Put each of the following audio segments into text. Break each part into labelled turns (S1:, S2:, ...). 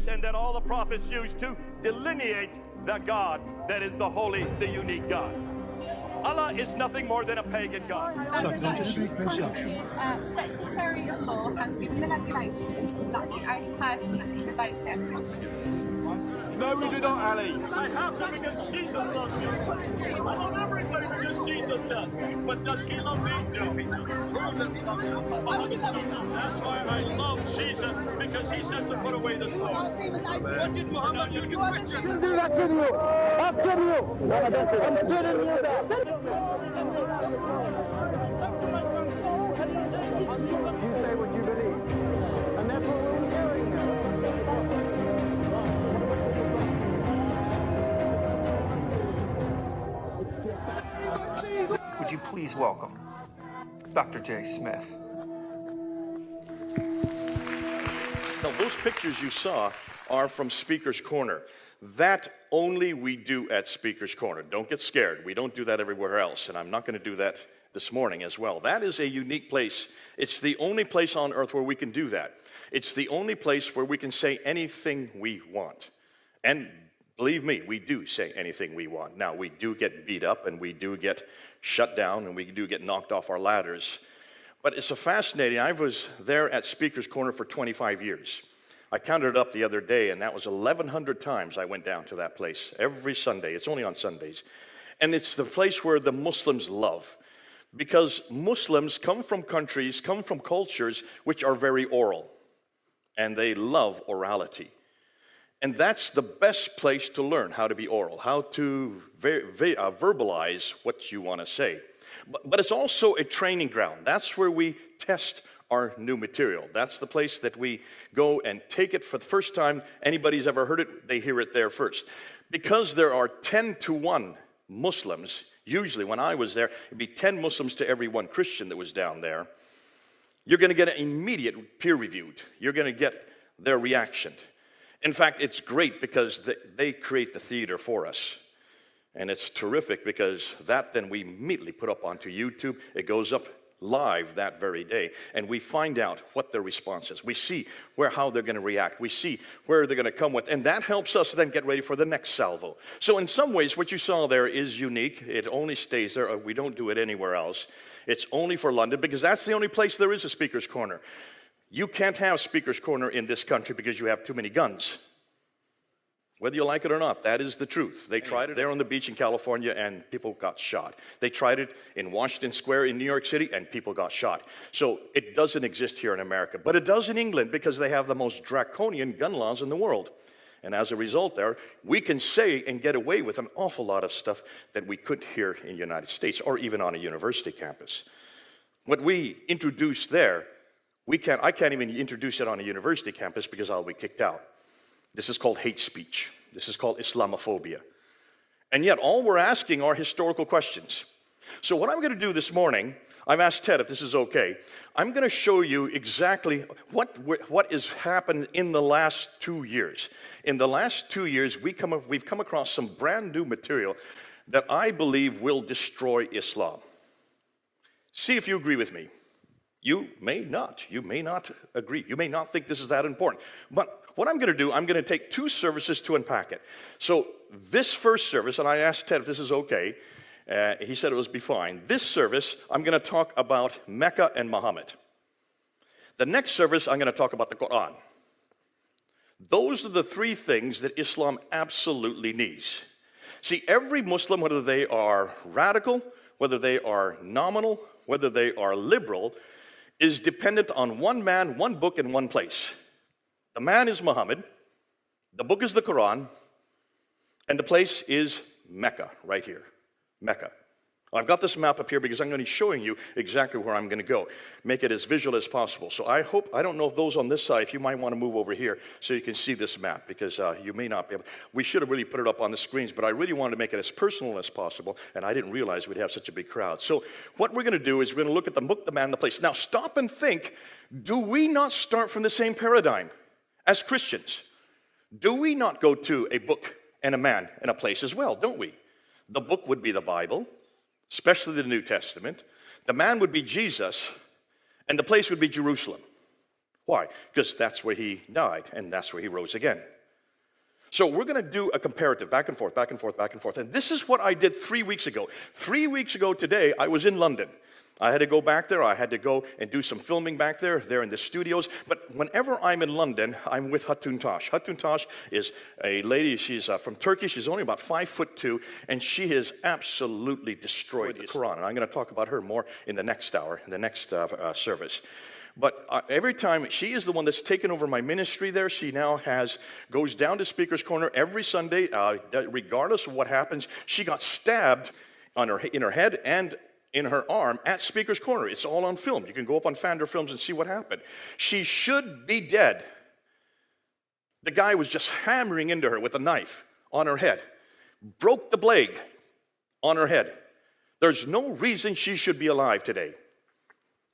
S1: scriptures and that all the prophets used to delineate the God that is the holy, the unique God. Allah is nothing more than a pagan God.
S2: Secretary of Law has given the regulation that the only person that can revoke it.
S1: No, we do not, Ali. I have to because Jesus loves me. I love everything because Jesus does. But does he love me? No, he doesn't. That's why I love Jesus, because he said to put away the sword. What did Muhammad do to Christians?
S3: Do that video. I'll kill you. I'm telling you that. You say what you believe. And that's what we're hearing now.
S4: Would you please welcome Dr. J. Smith?
S1: Now, those pictures you saw are from Speaker's Corner. That only we do at Speaker's Corner. Don't get scared. We don't do that everywhere else, and I'm not going to do that this morning as well. That is a unique place. It's the only place on earth where we can do that. It's the only place where we can say anything we want. And believe me, we do say anything we want. Now, we do get beat up, and we do get shut down, and we do get knocked off our ladders. But it's a fascinating, I was there at Speaker's Corner for 25 years. I counted it up the other day, and that was 1,100 times I went down to that place every Sunday. It's only on Sundays. And it's the place where the Muslims love. Because Muslims come from countries, come from cultures which are very oral. And they love orality. And that's the best place to learn how to be oral, how to verbalize what you want to say. But it's also a training ground. That's where we test our new material. That's the place that we go and take it for the first time. Anybody's ever heard it, they hear it there first. Because there are 10 to 1 Muslims, usually when I was there, it'd be 10 Muslims to every 1 Christian that was down there. You're going to get an immediate peer reviewed. You're going to get their reaction. In fact, it's great because they create the theater for us. And it's terrific because that then we immediately put up onto YouTube. It goes up live that very day. And we find out what their response is. We see how they're going to react. We see where they're going to come with. And that helps us then get ready for the next salvo. So in some ways, what you saw there is unique. It only stays there. We don't do it anywhere else. It's only for London because that's the only place there is a Speaker's Corner. You can't have Speaker's Corner in this country because you have too many guns. Whether you like it or not, that is the truth. They tried it there on the beach in California and people got shot. They tried it in Washington Square in New York City and people got shot. So it doesn't exist here in America. But it does in England because they have the most draconian gun laws in the world. And as a result there, we can say and get away with an awful lot of stuff that we couldn't here in the United States or even on a university campus. What we introduced there, I can't even introduce it on a university campus because I'll be kicked out. This is called hate speech. This is called Islamophobia. And yet, all we're asking are historical questions. So what I'm going to do this morning, I've asked Ted if this is okay. I'm going to show you exactly what has happened in the last 2 years. In the last 2 years, we've come across some brand new material that I believe will destroy Islam. See if you agree with me. You may not. You may not agree. You may not think this is that important. But what I'm going to do, I'm going to take 2 services to unpack it. So this first service, and I asked Ted if this is okay. He said it was be fine. This service, I'm going to talk about Mecca and Muhammad. The next service, I'm going to talk about the Quran. Those are the 3 things that Islam absolutely needs. See, every Muslim, whether they are radical, whether they are nominal, whether they are liberal, is dependent on one man, one book, and one place. The man is Muhammad, the book is the Quran, and the place is Mecca, right here, Mecca. I've got this map up here because I'm going to be showing you exactly where I'm going to go. Make it as visual as possible. So I don't know if those on this side, if you might want to move over here so you can see this map because you may not be able. We should have really put it up on the screens, but I really wanted to make it as personal as possible, and I didn't realize we'd have such a big crowd. So what we're going to do is we're going to look at the book, the man, the place. Now stop and think, do we not start from the same paradigm as Christians? Do we not go to a book and a man and a place as well, don't we? The book would be the Bible, especially the New Testament. The man would be Jesus, and the place would be Jerusalem. Why? Because that's where he died, and that's where he rose again. So we're going to do a comparative, back and forth, back and forth, back and forth. And this is what I did 3 weeks ago. 3 weeks ago today, I was in London. I had to go back there. I had to go and do some filming back there. They're in the studios. But whenever I'm in London, I'm with Hatun Tash. Hatun Tash is a lady. She's from Turkey. She's only about 5'2", and she has absolutely destroyed the Quran. And I'm going to talk about her more in the next hour, in the next service. But every time, she is the one that's taken over my ministry there. She now goes down to Speaker's Corner every Sunday, regardless of what happens. She got stabbed in her head and in her arm at Speaker's Corner. It's all on film. You can go up on Fander Films and see what happened. She should be dead. The guy was just hammering into her with a knife on her head. Broke the blade on her head. There's no reason she should be alive today.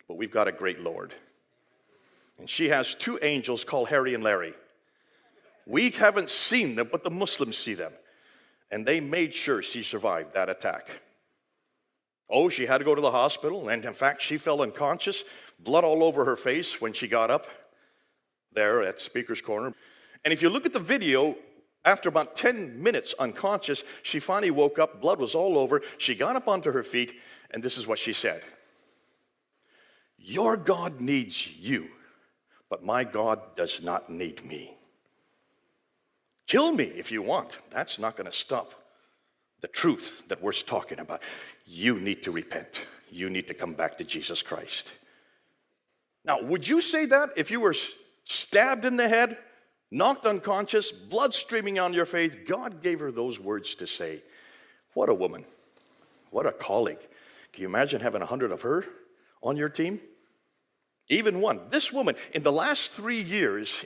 S1: But we've got a great Lord. And she has 2 angels called Harry and Larry. We haven't seen them, but the Muslims see them. And they made sure she survived that attack. Oh, she had to go to the hospital, and in fact, she fell unconscious, blood all over her face when she got up there at Speaker's Corner. And if you look at the video, after about 10 minutes unconscious, she finally woke up, blood was all over, she got up onto her feet, and this is what she said. Your God needs you, but my God does not need me. Kill me if you want. That's not going to stop the truth that we're talking about. You need to repent. You need to come back to Jesus Christ. Now, would you say that if you were stabbed in the head, knocked unconscious, blood streaming on your face? God gave her those words to say. What a woman. What a colleague. Can you imagine having 100 of her on your team? Even one. This woman, in the last 3 years,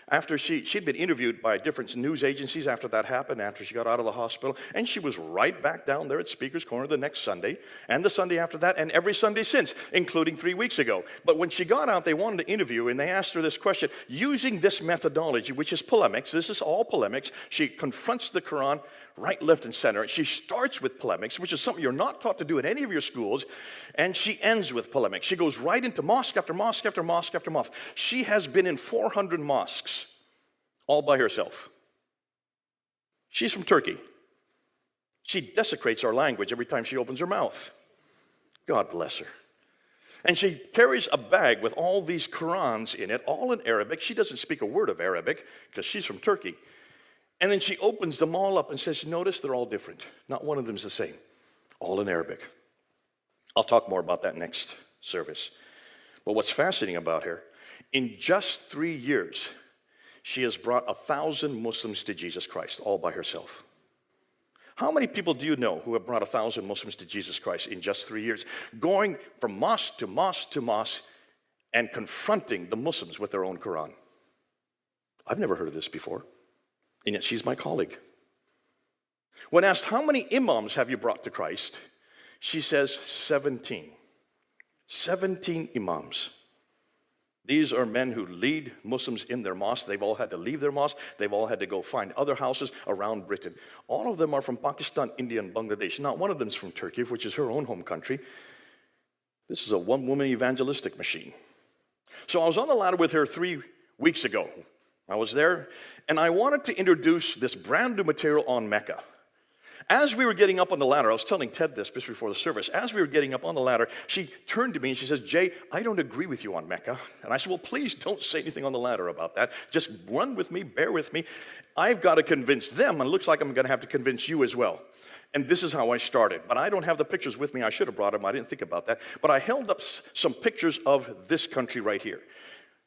S1: after she'd been interviewed by different news agencies after that happened, after she got out of the hospital, and she was right back down there at Speaker's Corner the next Sunday, and the Sunday after that, and every Sunday since, including 3 weeks ago. But when she got out, they wanted to interview her, and they asked her this question. Using this methodology, which is polemics, this is all polemics, she confronts the Quran right, left, and center. She starts with polemics, which is something you're not taught to do in any of your schools, and she ends with polemics. She goes right into mosque after mosque after mosque after mosque. She has been in 400 mosques all by herself. She's from Turkey. She desecrates our language every time she opens her mouth. God bless her. And she carries a bag with all these Qurans in it, all in Arabic. She doesn't speak a word of Arabic because she's from Turkey. And then she opens them all up and says, notice they're all different. Not one of them's the same. All in Arabic. I'll talk more about that next service. But what's fascinating about her, in just 3 years, she has brought 1,000 Muslims to Jesus Christ, all by herself. How many people do you know who have brought 1,000 Muslims to Jesus Christ in just 3 years? Going from mosque to mosque to mosque and confronting the Muslims with their own Quran. I've never heard of this before, and yet she's my colleague. When asked, how many imams have you brought to Christ? She says, 17. 17 imams. These are men who lead Muslims in their mosques. They've all had to leave their mosque. They've all had to go find other houses around Britain. All of them are from Pakistan, India, and Bangladesh. Not one of them is from Turkey, which is her own home country. This is a one-woman evangelistic machine. So I was on the ladder with her 3 weeks ago. I was there, and I wanted to introduce this brand new material on MECCA. As we were getting up on the ladder, I was telling Ted this just before the service, as we were getting up on the ladder, she turned to me and she says, Jay, I don't agree with you on MECCA. And I said, well, please don't say anything on the ladder about that. Just run with me, bear with me. I've got to convince them, and it looks like I'm going to have to convince you as well. And this is how I started. But I don't have the pictures with me. I should have brought them. I didn't think about that. But I held up some pictures of this country right here.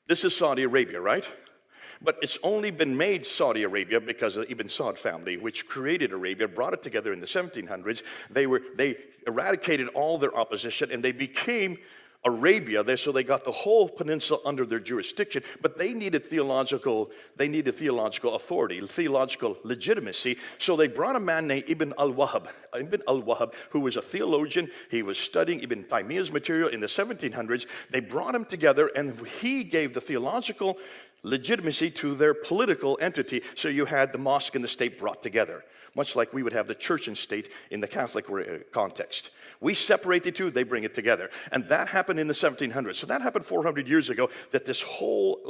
S1: This is Saudi Arabia, right? But it's only been made Saudi Arabia because of the Ibn Saud family, which created Arabia, brought it together in the 1700s. They eradicated all their opposition, and they became Arabia. So they got the whole peninsula under their jurisdiction, but they needed theological authority, theological legitimacy. So they brought a man named Ibn al-Wahhab, who was a theologian. He was studying Ibn Taymiyyah's material in the 1700s. They brought him together, and he gave the theological legitimacy to their political entity. So you had the mosque and the state brought together, much like we would have the church and state in the Catholic context. We separate the two, they bring it together. And that happened in the 1700s. So that happened 400 years ago, that this whole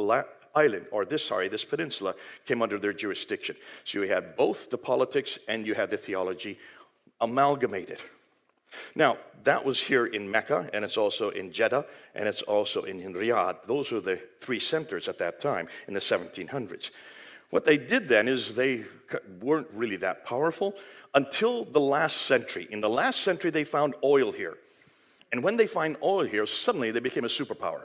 S1: island, or this peninsula came under their jurisdiction. So you had both the politics and you had the theology amalgamated. Now, that was here in Mecca, and it's also in Jeddah, and it's also in Riyadh. Those were the three centers at that time in the 1700s. What they did then is they weren't really that powerful until the last century. In the last century, they found oil here. And when they find oil here, suddenly they became a superpower.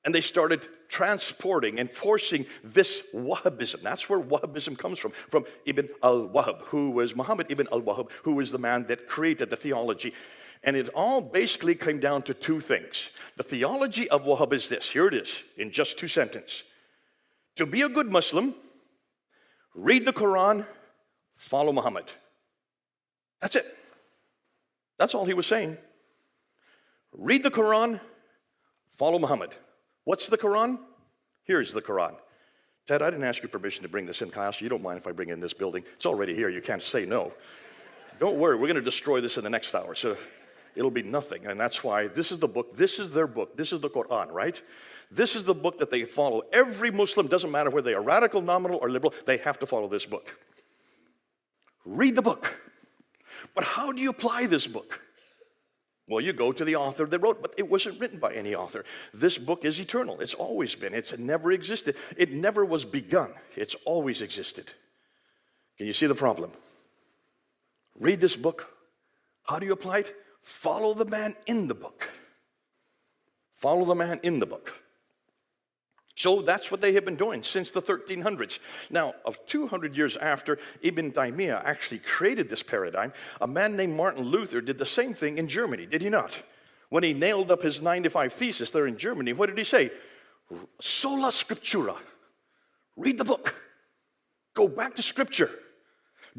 S1: And they started transporting and forcing this Wahhabism. That's where Wahhabism comes from Ibn al-Wahhab, who was Muhammad ibn al-Wahhab, who was the man that created the theology. And it all basically came down to two things. The theology of Wahhab is this. Here it is, in just two sentences. To be a good Muslim, read the Quran, follow Muhammad. That's it. That's all he was saying. Read the Quran, follow Muhammad. What's the Quran? Here's the Quran. Ted, I didn't ask you permission to bring this in class. You don't mind if I bring it in this building. It's already here. You can't say no. Don't worry. We're going to destroy this in the next hour. So it'll be nothing. And that's why this is the book. This is their book. This is the Quran, right? This is the book that they follow. Every Muslim, doesn't matter whether they are radical, nominal, or liberal, they have to follow this book. Read the book. But how do you apply this book? Well, you go to the author that wrote, but it wasn't written by any author. This book is eternal. It's always been. It's never existed. It never was begun. It's always existed. Can you see the problem? Read this book. How do you apply it? Follow the man in the book. Follow the man in the book. So that's what they have been doing since the 1300s. Now, of 200 years after Ibn Taymiyyah actually created this paradigm, a man named Martin Luther did the same thing in Germany, did he not? When he nailed up his 95 thesis there in Germany, what did he say? Sola scriptura. Read the book. Go back to Scripture.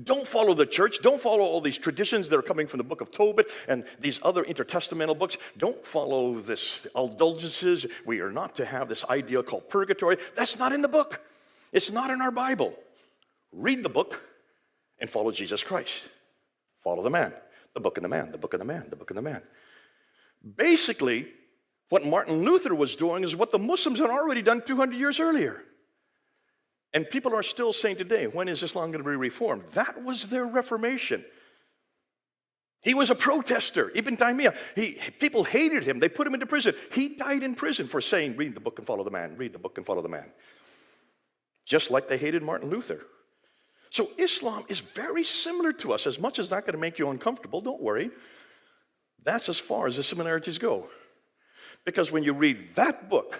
S1: Don't follow the church. Don't follow all these traditions that are coming from the book of Tobit and these other intertestamental books. Don't follow this indulgences. We are not to have this idea called purgatory. That's not in the book. It's not in our Bible. Read the book and follow Jesus Christ. Follow the man. The book and the man. The book and the man. The book and the man. Basically, what Martin Luther was doing is what the Muslims had already done 200 years earlier. And people are still saying today, when is Islam going to be reformed? That was their reformation. He was a protester. Ibn Taymiyyah, people hated him. They put him into prison. He died in prison for saying, read the book and follow the man. Read the book and follow the man. Just like they hated Martin Luther. So Islam is very similar to us. As much as that's going to make you uncomfortable, don't worry. That's as far as the similarities go. Because when you read that book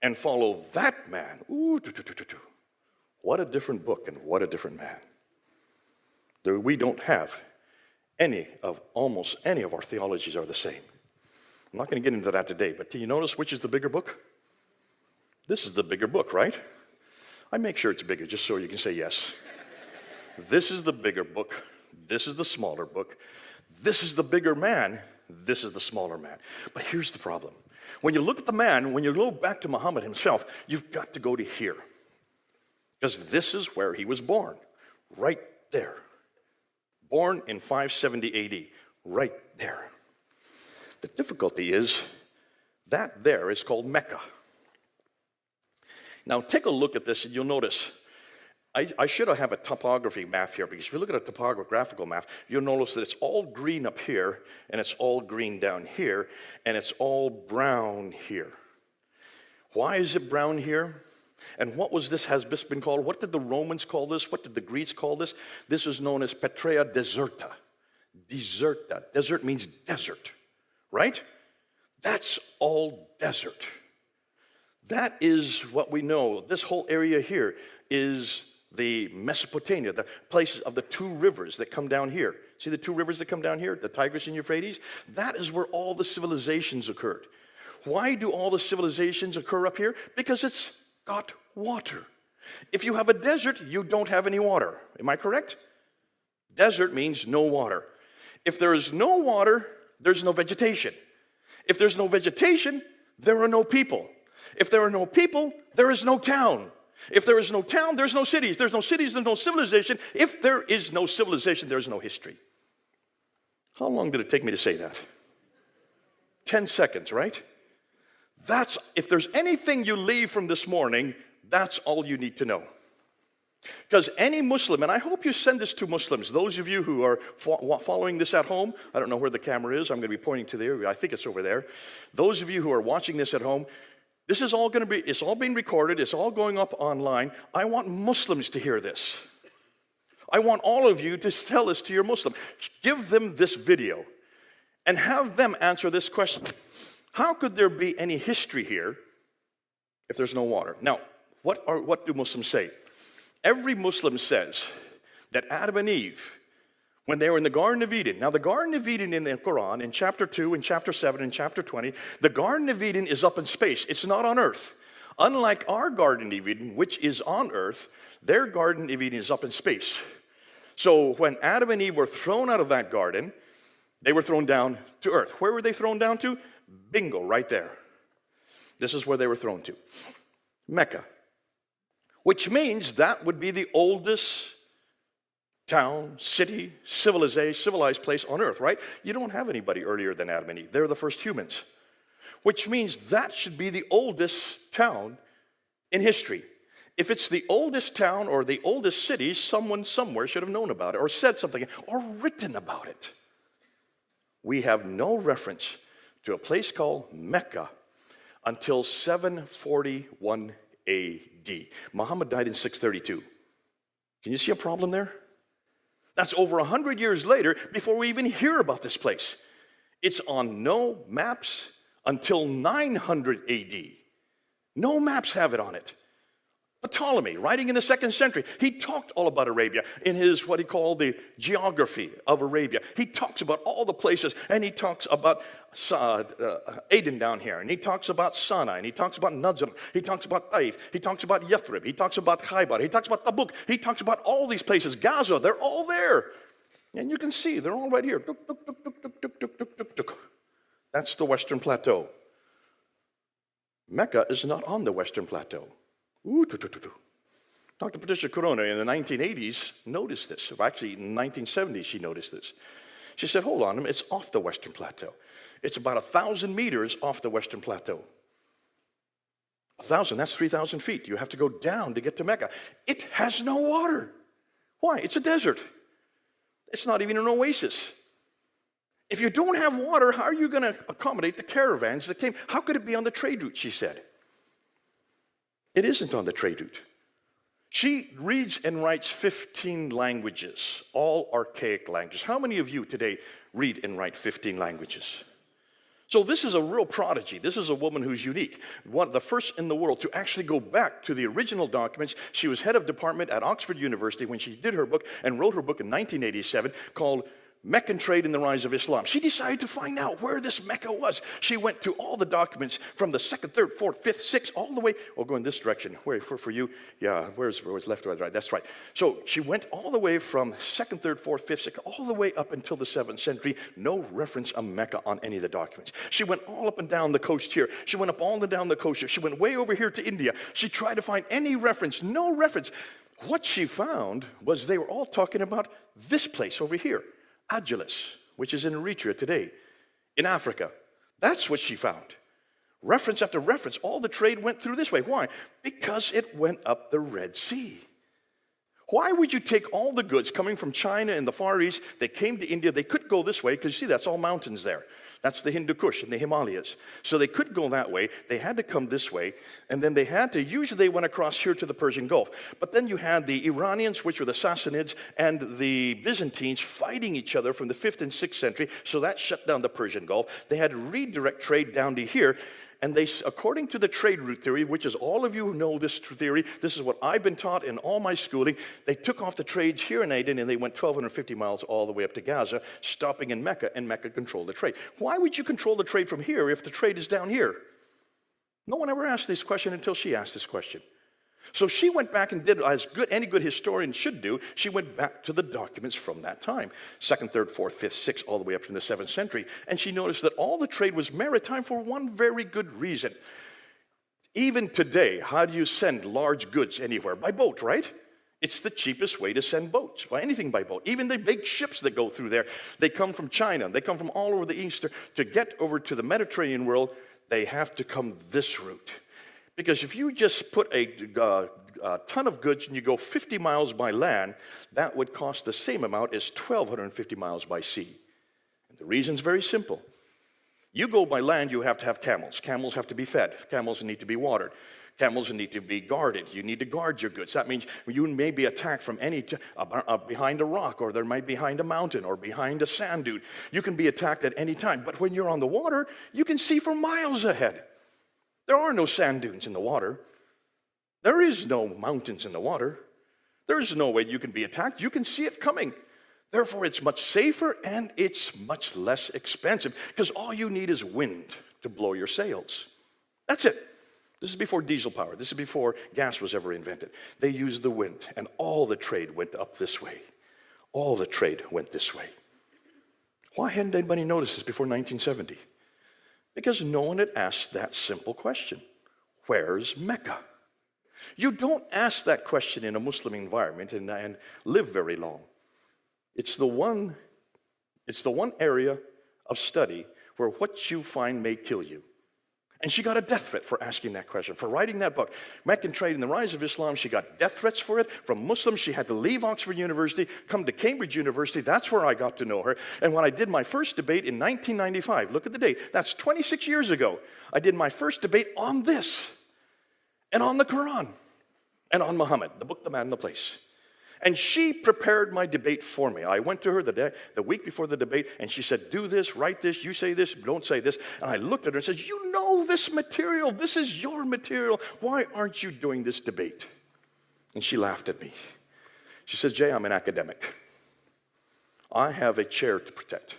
S1: and follow that man, what a different book and what a different man. We don't have almost any of our theologies are the same. I'm not going to get into that today, but do you notice which is the bigger book? This is the bigger book, right? I make sure it's bigger just so you can say yes. This is the bigger book. This is the smaller book. This is the bigger man. This is the smaller man. But here's the problem. When you look at the man, when you go back to Muhammad himself, you've got to go to here. Because this is where he was born, right there. Born in 570 AD, right there. The difficulty is that there is called Mecca. Now take a look at this and you'll notice, I should have a topography map here, because if you look at a topographical map, you'll notice that it's all green up here, and it's all green down here, and it's all brown here. Why is it brown here? And what was this has this been called? What did the Romans call this? What did the Greeks call this? This is known as Petrea Deserta. Deserta. Desert means desert, right? That's all desert. That is what we know. This whole area here is the Mesopotamia, the places of the two rivers that come down here. See the two rivers that come down here, the Tigris and Euphrates? That is where all the civilizations occurred. Why do all the civilizations occur up here? Because it's got water. If you have a desert, you don't have any water. Am I correct? Desert means no water. If there is no water, there's no vegetation. If there's no vegetation, there are no people. If there are no people, there is no town. If there is no town, there's no cities. There's no cities, there's no civilization. If there is no civilization, there's no history. How long did it take me to say that? 10 seconds, right? If there's anything you leave from this morning, that's all you need to know. Because any Muslim, and I hope you send this to Muslims, those of you who are following this at home, I don't know where the camera is, I'm going to be pointing to there, I think it's over there. Those of you who are watching this at home, this is all it's all being recorded, it's all going up online. I want Muslims to hear this. I want all of you to tell this to your Muslim. Give them this video and have them answer this question. How could there be any history here if there's no water? Now, what do Muslims say? Every Muslim says that Adam and Eve, when they were in the Garden of Eden, now the Garden of Eden in the Quran, in chapter 2, in chapter 7, in chapter 20, the Garden of Eden is up in space. It's not on earth. Unlike our Garden of Eden, which is on earth, their Garden of Eden is up in space. So when Adam and Eve were thrown out of that garden, they were thrown down to earth. Where were they thrown down to? Bingo, right there. This is where they were thrown to. Mecca. Which means that would be the oldest town, city, civilized place on earth, right? You don't have anybody earlier than Adam and Eve. They're the first humans. Which means that should be the oldest town in history. If it's the oldest town or the oldest city, someone somewhere should have known about it or said something or written about it. We have no reference to a place called Mecca until 741 AD. Muhammad died in 632. Can you see a problem there? That's over 100 years later before we even hear about this place. It's on no maps until 900 AD. No maps have it on it. Ptolemy, writing in the 2nd century, he talked all about Arabia in his, what he called the geography of Arabia. He talks about all the places, and he talks about Aden down here, and he talks about Sinai, and he talks about Najm, he talks about Taif, he talks about Yathrib, he talks about Khaybar, he talks about Tabuk, he talks about all these places, Gaza, they're all there. And you can see, they're all right here. Tuk, tuk, tuk, tuk, tuk, tuk, tuk, tuk, tuk, tuk. That's the Western Plateau. Mecca is not on the Western Plateau. Ooh, Dr. Patricia Corona in the 1980s noticed this. Actually, in the 1970s, she noticed this. She said, hold on, it's off the Western Plateau. It's about 1,000 meters off the Western Plateau. 1,000, that's 3,000 feet. You have to go down to get to Mecca. It has no water. Why? It's a desert. It's not even an oasis. If you don't have water, how are you going to accommodate the caravans that came? How could it be on the trade route, she said. It isn't on the trade route. She reads and writes 15 languages, all archaic languages. How many of you today read and write 15 languages? So this is a real prodigy. This is a woman who's unique. The first in the world to actually go back to the original documents. She was head of department at Oxford University when she did her book and wrote her book in 1987 called Meccan Trade and the Rise of Islam. She decided to find out where this Mecca was. She went to all the documents from the 2nd, 3rd, 4th, 5th, 6th, all the way, or go in this direction. Where for you? Yeah, where's left or right? That's right. So she went all the way from 2nd, 3rd, 4th, 5th, 6th, all the way up until the 7th century. No reference of Mecca on any of the documents. She went all up and down the coast here. She went up all and down the coast here. She went way over here to India. She tried to find any reference, no reference. What she found was they were all talking about this place over here. Agilis, which is in Eritrea today, in Africa. That's what she found. Reference after reference, all the trade went through this way. Why? Because it went up the Red Sea. Why would you take all the goods coming from China and the Far East, they came to India, they could go this way, because you see, that's all mountains there. That's the Hindu Kush and the Himalayas. So they could go that way, they had to come this way, and then they had to, usually they went across here to the Persian Gulf. But then you had the Iranians, which were the Sassanids, and the Byzantines fighting each other from the 5th and 6th century, so that shut down the Persian Gulf. They had to redirect trade down to here, and they, according to the trade route theory, which is all of you who know this theory, this is what I've been taught in all my schooling, they took off the trades here in Aden and they went 1,250 miles all the way up to Gaza, stopping in Mecca, and Mecca controlled the trade. Why would you control the trade from here if the trade is down here? No one ever asked this question until she asked this question. So she went back and did as any good historian should do. She went back to the documents from that time, 2nd, 3rd, 4th, 5th, 6th, all the way up to the 7th century. And she noticed that all the trade was maritime for one very good reason. Even today, how do you send large goods anywhere? By boat, right? It's the cheapest way to send boats, by anything by boat. Even the big ships that go through there, they come from China. They come from all over the East to get over to the Mediterranean world. they have to come this route. Because if you just put a ton of goods and you go 50 miles by land, that would cost the same amount as 1,250 miles by sea. And the reason's very simple. You go by land, you have to have camels. Camels have to be fed. Camels need to be watered. Camels need to be guarded. You need to guard your goods. That means you may be attacked from behind a rock, or there might be behind a mountain, or behind a sand dune. You can be attacked at any time. But when you're on the water, you can see for miles ahead. There are no sand dunes in the water. There is no mountains in the water. There is no way you can be attacked. You can see it coming. Therefore, it's much safer and it's much less expensive, because all you need is wind to blow your sails. That's it. This is before diesel power. This is before gas was ever invented. They used the wind, and all the trade went up this way. All the trade went this way. Why hadn't anybody noticed this before 1970? Because no one had asked that simple question. Where's Mecca? You don't ask that question in a Muslim environment and live very long. It's the one area of study where what you find may kill you. And she got a death threat for asking that question, for writing that book. Meccan Trade and the Rise of Islam, she got death threats for it. From Muslims, she had to leave Oxford University, come to Cambridge University. That's where I got to know her. And when I did my first debate in 1995, look at the date, that's 26 years ago, I did my first debate on this, and on the Quran, and on Muhammad, the book, the man, and the place. And she prepared my debate for me. I went to her the week before the debate, and she said, do this, write this, you say this, don't say this. And I looked at her and said, you know this material. This is your material. Why aren't you doing this debate? And she laughed at me. She said, Jay, I'm an academic. I have a chair to protect.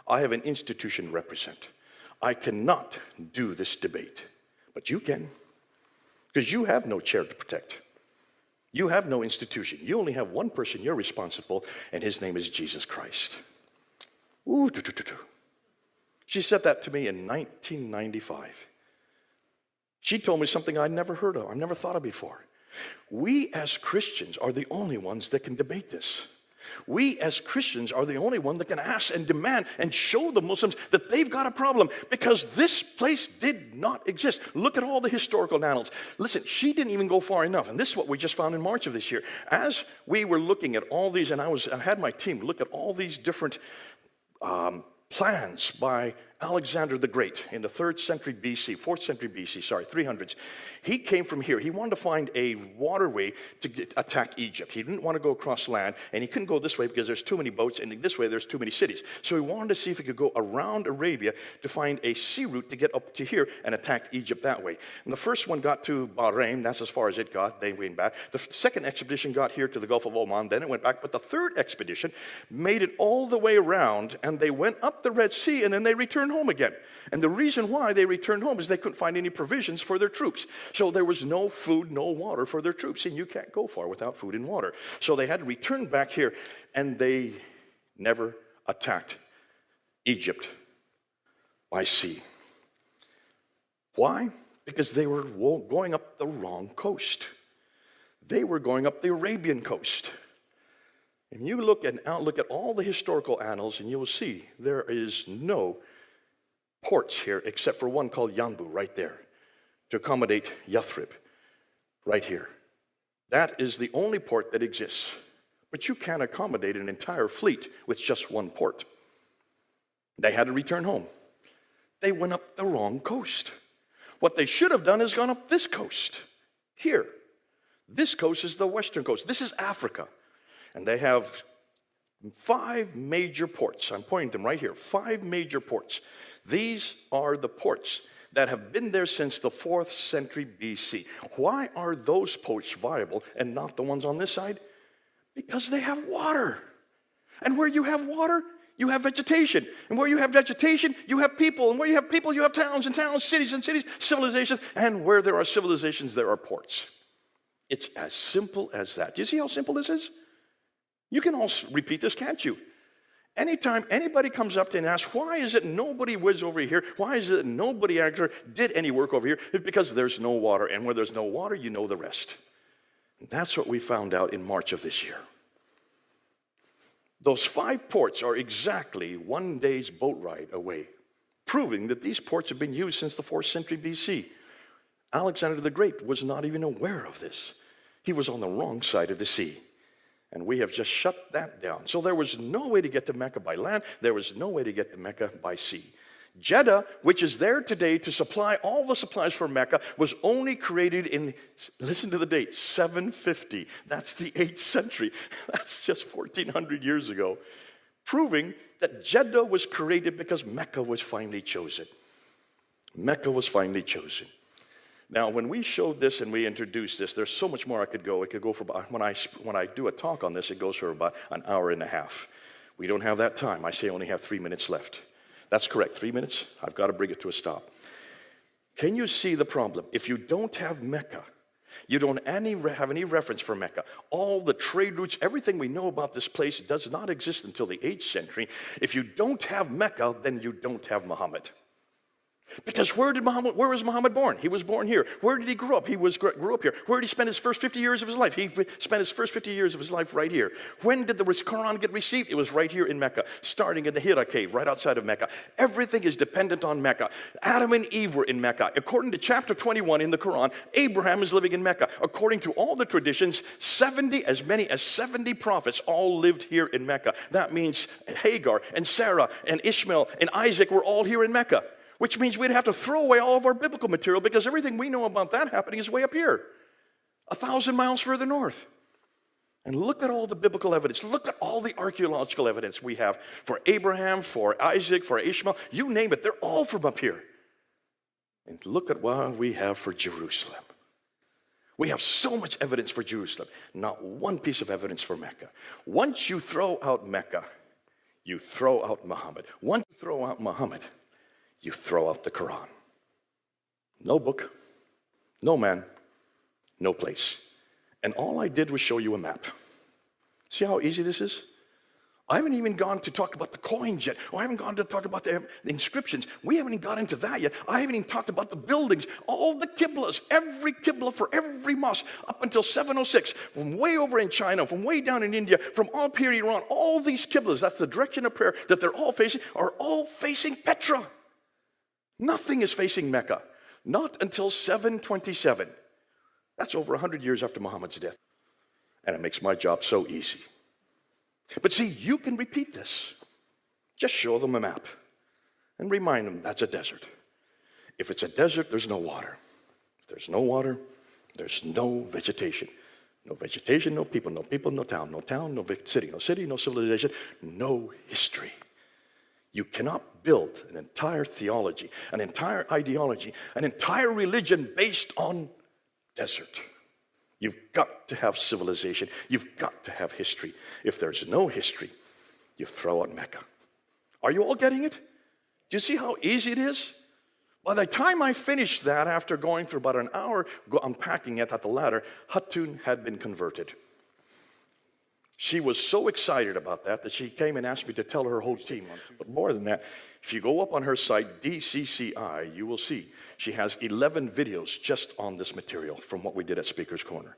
S1: I have an institution to represent. I cannot do this debate. But you can, because you have no chair to protect. You have no institution. You only have one person you're responsible, and his name is Jesus Christ. Ooh, She said that to me in 1995. She told me something I'd never heard of, I've never thought of before. We as Christians are the only ones that can debate this. We as Christians are the only one that can ask and demand and show the Muslims that they've got a problem, because this place did not exist. Look at all the historical annals. Listen, she didn't even go far enough, and this is what we just found in March of this year. As we were looking at all these, and I had my team look at all these different plans by Alexander the Great in the 4th century BC, 300s. He came from here. He wanted to find a waterway to attack Egypt. He didn't want to go across land, and he couldn't go this way because there's too many boats, and this way there's too many cities. So he wanted to see if he could go around Arabia to find a sea route to get up to here and attack Egypt that way. And the first one got to Bahrain. That's as far as it got. They went back. The second expedition got here to the Gulf of Oman. Then it went back. But the third expedition made it all the way around, and they went up the Red Sea, and then they returned home again. And the reason why they returned home is they couldn't find any provisions for their troops. So there was no food, no water for their troops. And you can't go far without food and water. So they had to return back here, and they never attacked Egypt by sea. Why? Because they were going up the wrong coast. They were going up the Arabian coast. And you look at all the historical annals, and you will see there is no ports here except for one called Yanbu right there to accommodate Yathrib right here. That is the only port that exists. But you can't accommodate an entire fleet with just one port. They had to return home. They went up the wrong coast. What they should have done is gone up this coast here. This coast is the western coast. This is Africa. And they have 5 major ports. I'm pointing them right here. 5 major ports. These are the ports that have been there since the 4th century BC. Why are those ports viable and not the ones on this side? Because they have water. And where you have water, you have vegetation. And where you have vegetation, you have people. And where you have people, you have towns and towns, cities and cities, civilizations. And where there are civilizations, there are ports. It's as simple as that. Do you see how simple this is? You can all repeat this, can't you? Anytime anybody comes up to and asks, why is it nobody was over here? Why is it nobody actually did any work over here? It's because there's no water. And where there's no water, you know the rest. And that's what we found out in March of this year. Those 5 ports are exactly 1 day's boat ride away proving that these ports have been used since the 4th century BC. Alexander the Great was not even aware of this. He was on the wrong side of the sea. And we have just shut that down. So there was no way to get to Mecca by land. There was no way to get to Mecca by sea. Jeddah, which is there today to supply all the supplies for Mecca, was only created in, listen to the date, 750. That's the 8th century. That's just 1,400 years ago. Proving that Jeddah was created because Mecca was finally chosen. Mecca was finally chosen. Now, when we showed this and we introduced this, there's so much more I could go. It could go for about, when I do a talk on this, it goes for about an hour and a half. We don't have that time. I say I only have 3 minutes left. That's correct, 3 minutes. I've got to bring it to a stop. Can you see the problem? If you don't have Mecca, you don't have any reference for Mecca. All the trade routes, everything we know about this place does not exist until the 8th century. If you don't have Mecca, then you don't have Muhammad. Because where was Muhammad born? He was born here. Where did he grow up? He grew up here. Where did he spend his first 50 years of his life? He spent his first 50 years of his life right here. When did the Quran get received? It was right here in Mecca, starting in the Hira cave, right outside of Mecca. Everything is dependent on Mecca. Adam and Eve were in Mecca. According to chapter 21 in the Quran, Abraham is living in Mecca. According to all the traditions, as many as 70 prophets all lived here in Mecca. That means Hagar and Sarah and Ishmael and Isaac were all here in Mecca. Which means we'd have to throw away all of our biblical material because everything we know about that happening is way up here, 1,000 miles further north. And look at all the biblical evidence. Look at all the archaeological evidence we have for Abraham, for Isaac, for Ishmael. You name it, they're all from up here. And look at what we have for Jerusalem. We have so much evidence for Jerusalem, not one piece of evidence for Mecca. Once you throw out Mecca, you throw out Muhammad. Once you throw out Muhammad, you throw out the Quran. No book, no man, no place. And all I did was show you a map. See how easy this is? I haven't even gone to talk about the coins yet. I haven't gone to talk about the inscriptions. We haven't even got into that yet. I haven't even talked about the buildings, all the qiblas, every qibla for every mosque up until 706, from way over in China, from way down in India, from up here in Iran, all these qiblas, that's the direction of prayer that they're all facing, are all facing Petra. Nothing is facing Mecca, not until 727. That's over 100 years after Muhammad's death. And it makes my job so easy. But see, you can repeat this. Just show them a map and remind them that's a desert. If it's a desert, there's no water. If there's no water, there's no vegetation. No vegetation, no people, no town, no city, no civilization, no history. You cannot build an entire theology, an entire ideology, an entire religion based on desert. You've got to have civilization. You've got to have history. If there's no history, you throw out Mecca. Are you all getting it? Do you see how easy it is? By the time I finished that, after going through about an hour unpacking it at the ladder, Hatun had been converted. She was so excited about that she came and asked me to tell her whole team. But more than that, if you go up on her site, DCCI, you will see she has 11 videos just on this material from what we did at Speaker's Corner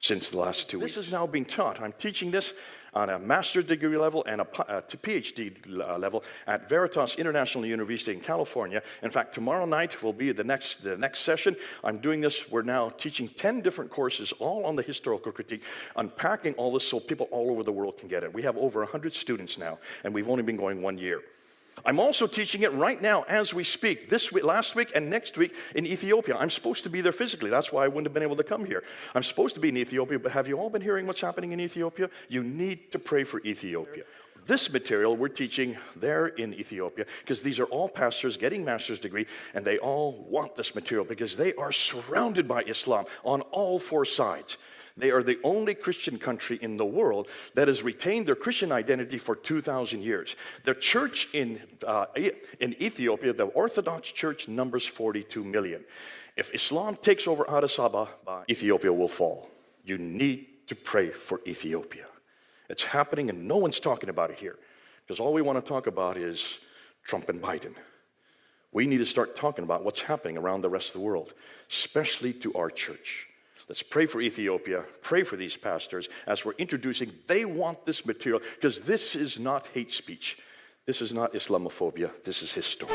S1: since the last 2 weeks. This is now being taught. I'm teaching this on a master's degree level and a PhD level at Veritas International University in California. In fact, tomorrow night will be the next session. I'm doing this. We're now teaching 10 different courses, all on the historical critique, unpacking all this so people all over the world can get it. We have over 100 students now, and we've only been going 1 year. I'm also teaching it right now as we speak, this week, last week, and next week in Ethiopia. I'm supposed to be there physically. That's why I wouldn't have been able to come here. I'm supposed to be in Ethiopia, but have you all been hearing what's happening in Ethiopia? You need to pray for Ethiopia. This material we're teaching there in Ethiopia, because these are all pastors getting master's degree, and they all want this material because they are surrounded by Islam on all four sides. They are the only Christian country in the world that has retained their Christian identity for 2,000 years. The church in Ethiopia, the Orthodox Church, numbers 42 million. If Islam takes over Addis Ababa, Ethiopia will fall. You need to pray for Ethiopia. It's happening and no one's talking about it here, because all we want to talk about is Trump and Biden. We need to start talking about what's happening around the rest of the world, especially to our church. Let's pray for Ethiopia, pray for these pastors as we're introducing. They want this material because this is not hate speech. This is not Islamophobia, this is history.